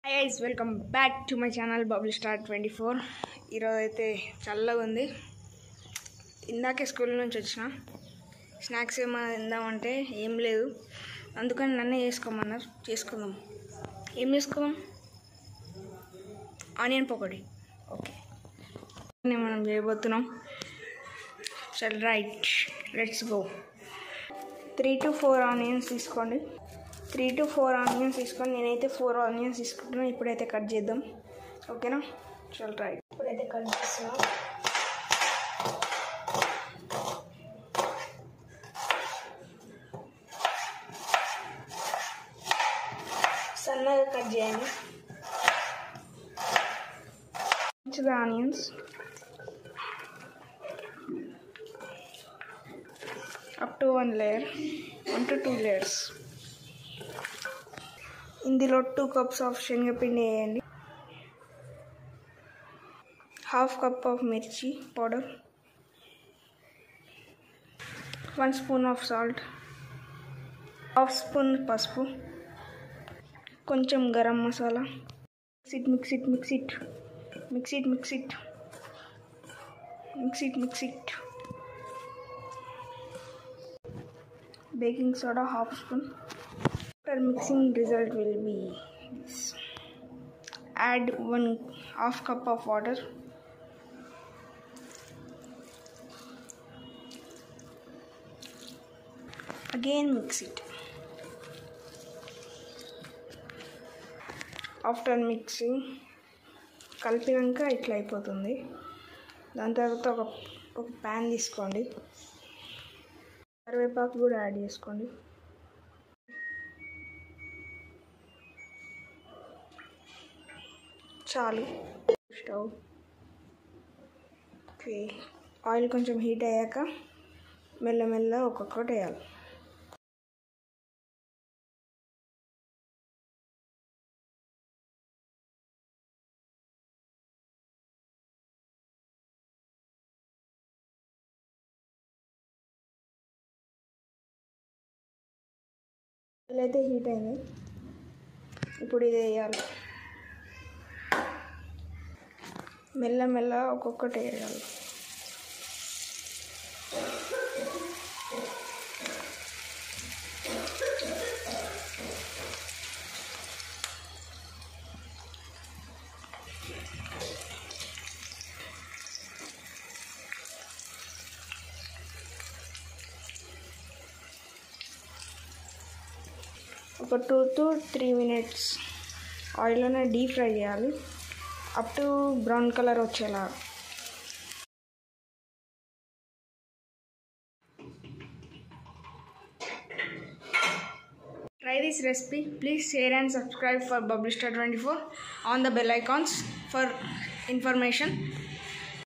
Hi guys, welcome back to my channel Bubble Star 24. ఈరోజు అయితే చల్లగా ఉంది. ఇందాకే స్కూల్ నుంచి వచ్చిన. స్నాక్స్ ఏమైనా తిందామంటే ఏం లేదు, అందుకని నన్నే చేసుకోమన్నారు. చేసుకుందాం. ఏం చేసుకుందాం? ఆనియన్ పకోడీ. ఓకే, మనం చేయబోతున్నాం. చల్ right, let's go. 3 to 4 onions తీసుకోండి. 3 to 4 ఆనియన్స్ తీసుకొని నేనైతే 4 ఆనియన్స్ తీసుకుంటున్నాను. ఇప్పుడైతే కట్ చేద్దాం, ఓకేనా? చల్ రైట్, ఇప్పుడైతే కట్ చేస్తున్నా. సన్నగా కట్ చేయండి. మంచిగా onions up to 1 layer, 1 to 2 layers. ఇందులో 2 cups ఆఫ్ శనగపిండి వేయండి. 1/2 cup ఆఫ్ మిర్చి powder, 1 spoon of salt, 1/2 spoon పసుపు, కొంచెం garam masala. Mix it. Baking soda 1/2 spoon. After mixing, result will be this. Add 1/2 cup of water. Again mix it. After mixing, కలిపినాక ఇట్లా అయిపోతుంది. దాని తర్వాత ఒక ప్యాన్ తీసుకోండి. కరివేపాకు కూడా యాడ్ చేసుకోండి. చాలు. Stove okay. ఆయిల్ కొంచెం హీట్ అయ్యాక మెల్లమెల్ల ఒక్కొక్కటి వేయాలి. అయితే హీట్ అయింది, ఇప్పుడు ఇది వేయాలి. మెల్లమెల్ల ఒక్కొక్కటి వేయాలి. ఒక 2 to 3 minutes ఆయిల్లోనే డీప్ ఫ్రై చేయాలి, అప్ టు బ్రౌన్ కలర్ వచ్చేలా. Try this recipe. Please share and subscribe for Bubble Star 24 on the bell icons for information.